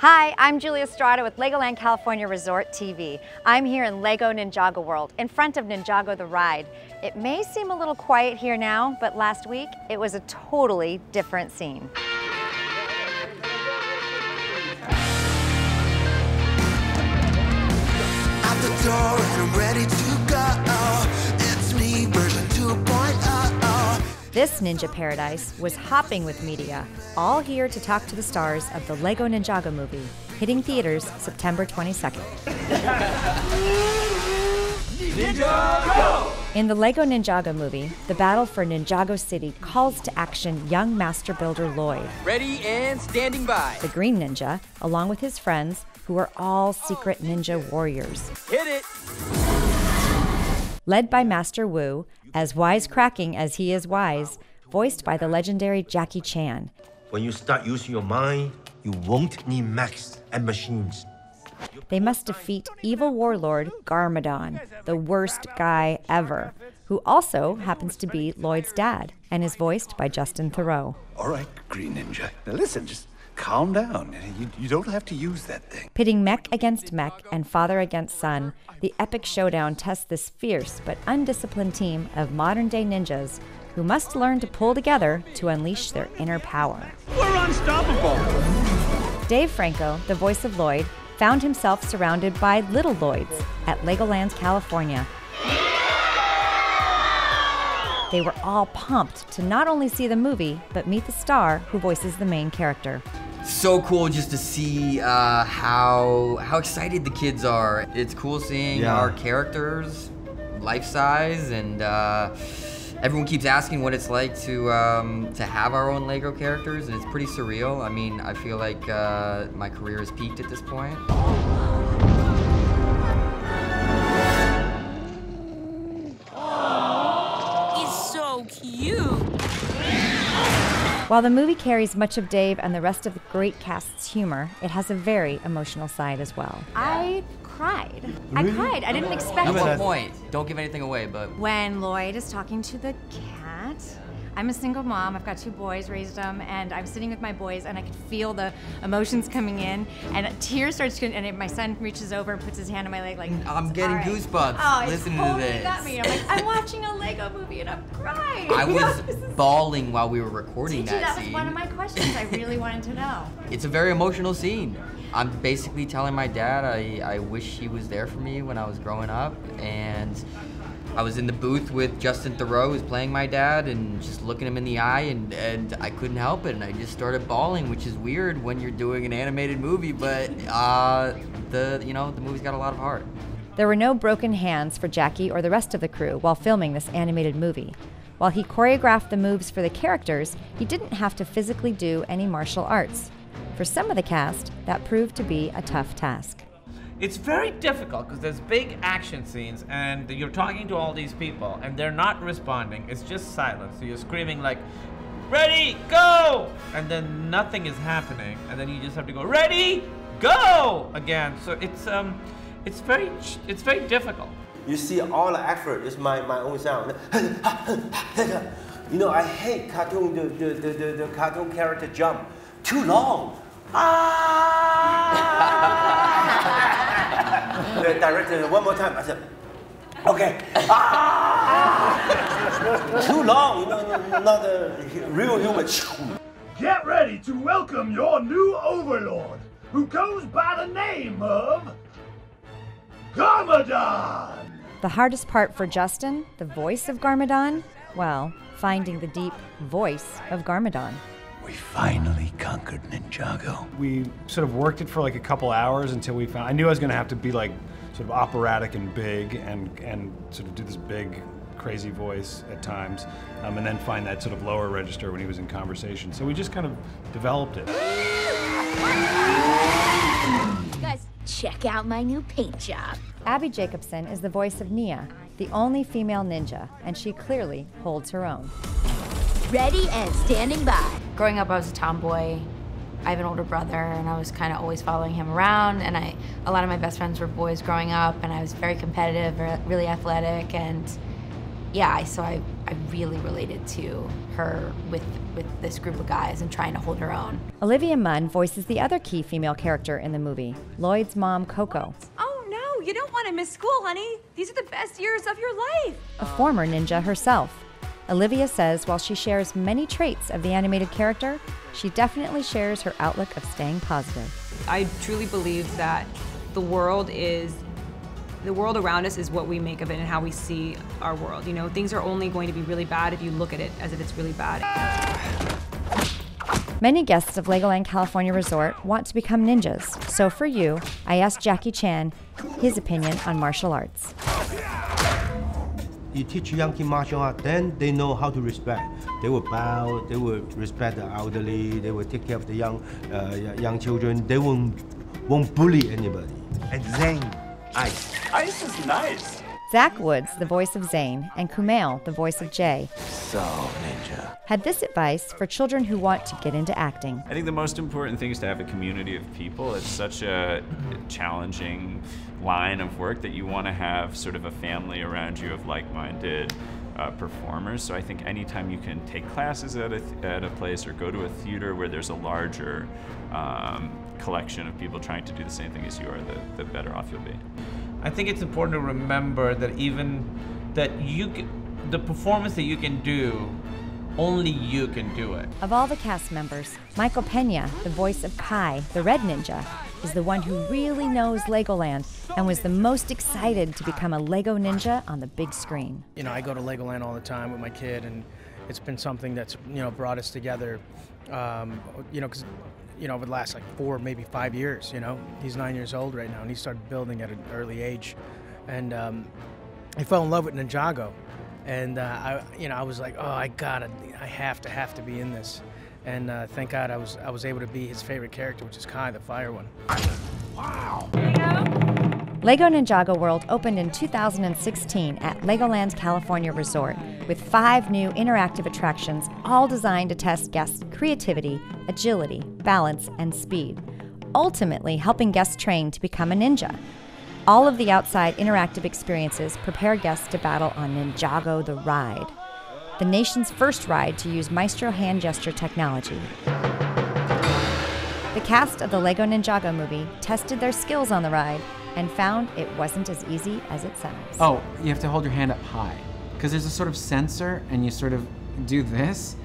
Hi, I'm Julia Estrada with Legoland California Resort TV. I'm here in Lego Ninjago World, in front of Ninjago the ride. It may seem a little quiet here now, but last week it was a totally different scene. At the door and I'm ready to go. It's me, version 2.0. This Ninja Paradise was hopping with media, all here to talk to the stars of the Lego Ninjago movie, hitting theaters September 22nd. Ninjago! In the Lego Ninjago movie, the battle for Ninjago City calls to action young master builder Lloyd. Ready and standing by. The Green Ninja, along with his friends, who are all secret ninja warriors. Hit it! Led by Master Wu, as wisecracking as he is wise, voiced by the legendary Jackie Chan. When you start using your mind, you won't need mechs and machines. They must defeat evil warlord Garmadon, the worst guy ever, who also happens to be Lloyd's dad and is voiced by Justin Theroux. All right, Green Ninja. Now listen, just calm down. You don't have to use that thing. Pitting mech against mech and father against son, the epic showdown tests this fierce but undisciplined team of modern-day ninjas who must learn to pull together to unleash their inner power. We're unstoppable! Dave Franco, the voice of Lloyd, found himself surrounded by little Lloyds at LEGOLAND, California. They were all pumped to not only see the movie, but meet the star who voices the main character. So cool just to see how excited the kids are. It's cool seeing our characters life size, and everyone keeps asking what it's like to have our own Lego characters, and it's pretty surreal. I mean, I feel like my career has peaked at this point. He's so cute. While the movie carries much of Dave and the rest of the great cast's humor, it has a very emotional side as well. I cried. I cried. I didn't expect At it. what point? Don't give anything away, but... When Lloyd is talking to the cat. I'm a single mom. I've got 2 boys, raised them, and I'm sitting with my boys, and I could feel the emotions coming in, and tears starts to, and my son reaches over and puts his hand on my leg, like, I'm getting goosebumps listening to this. Got me. I'm like, I'm watching a Lego movie, and I'm crying. I was bawling while we were recording that was scene. one of my questions I really wanted to know. It's a very emotional scene. I'm basically telling my dad I wish he was there for me when I was growing up, and I was in the booth with Justin Theroux, who's playing my dad, and just looking him in the eye, and I couldn't help it, and I just started bawling, which is weird when you're doing an animated movie, but the movie's got a lot of heart. There were no broken hands for Jackie or the rest of the crew while filming this animated movie. While he choreographed the moves for the characters, he didn't have to physically do any martial arts. For some of the cast, that proved to be a tough task. It's very difficult because there's big action scenes and you're talking to all these people and they're not responding. It's just silence. So you're screaming like, ready, go! And then nothing is happening. And then you just have to go, ready, go! Again. So it's very difficult. You see, all the effort is my own sound. You know, I hate cartoon, the cartoon character jump too long. The director, one more time. I said, okay. Too long, you know, not a real human. Get ready to welcome your new overlord, who goes by the name of GARMADON. The hardest part for Justin, the voice of Garmadon, well, finding the deep voice of Garmadon. We finally conquered Ninjago. We sort of worked it for like a couple hours until we found, I knew I was going to have to be like sort of operatic and big and sort of do this big, crazy voice at times, and then find that sort of lower register when he was in conversation. So we just kind of developed it. You guys, check out my new paint job. ABBI Jacobson is the voice of Nia, the only female ninja, and she clearly holds her own. Ready and standing by. Growing up, I was a tomboy. I have an older brother, and I was kind of always following him around, and a lot of my best friends were boys growing up, and I was very competitive, really athletic, and yeah, so I really related to her with this group of guys and trying to hold her own. Olivia Munn voices the other key female character in the movie, Lloyd's mom, Coco. Oh no, you don't want to miss school, honey. These are the best years of your life. A former ninja herself. Olivia says while she shares many traits of the animated character, she definitely shares her outlook of staying positive. I truly believe that the world around us is what we make of it and how we see our world. You know, things are only going to be really bad if you look at it as if it's really bad. Many guests of Legoland California Resort want to become ninjas. So for you, I asked Jackie Chan his opinion on martial arts. You teach young kids martial art, then they know how to respect. They will bow, they will respect the elderly, they will take care of the young children. They won't bully anybody. And Zane, ice. Ice is nice. Zach Woods, the voice of Zane, and Kumail, the voice of Jay, So, ninja. had this advice for children who want to get into acting. I think the most important thing is to have a community of people. It's such a challenging line of work that you want to have sort of a family around you of like-minded performers. So I think anytime you can take classes at a place or go to a theater where there's a larger collection of people trying to do the same thing as you are, the better off you'll be. I think it's important to remember that the performance that you can do, only you can do it. Of all the cast members, Michael Pena, the voice of Kai, the Red Ninja, is the one who really knows Legoland and was the most excited to become a Lego ninja on the big screen. You know, I go to Legoland all the time with my kid, and it's been something that's, brought us together, because, over the last like 4, maybe 5 years, He's 9 years old right now, and he started building at an early age. And I fell in love with Ninjago. And, I was like, oh, I have to be in this. And thank God I was able to be his favorite character, which is Kai, the fire one. Wow. Lego Ninjago World opened in 2016 at Legoland California Resort with 5 new interactive attractions, all designed to test guests' creativity, agility, balance, and speed, ultimately helping guests train to become a ninja. All of the outside interactive experiences prepare guests to battle on Ninjago the Ride, the nation's first ride to use Maestro hand gesture technology. The cast of the Lego Ninjago movie tested their skills on the ride and found it wasn't as easy as it sounds. Oh, you have to hold your hand up high, because there's a sort of sensor and you sort of do this,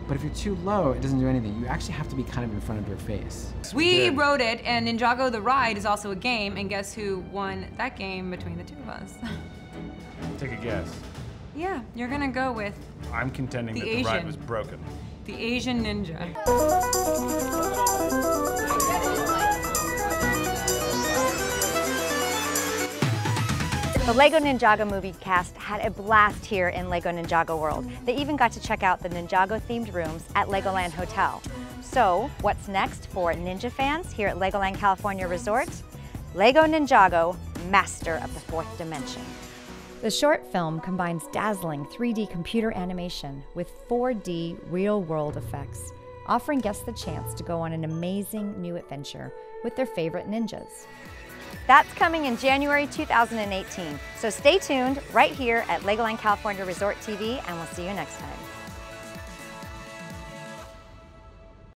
but if you're too low, it doesn't do anything. You actually have to be kind of in front of your face. We wrote it, and Ninjago the Ride is also a game, and guess who won that game between the two of us? Take a guess. Yeah, you're gonna go with I'm contending that the ride was broken. The Asian Ninja. The Lego Ninjago movie cast had a blast here in Lego Ninjago World. They even got to check out the Ninjago-themed rooms at Legoland Hotel. So, what's next for ninja fans here at Legoland California Resort? Lego Ninjago, Master of the Fourth Dimension. The short film combines dazzling 3D computer animation with 4D real-world effects, offering guests the chance to go on an amazing new adventure with their favorite ninjas. That's coming in January 2018, so stay tuned right here at Legoland California Resort TV, and we'll see you next time.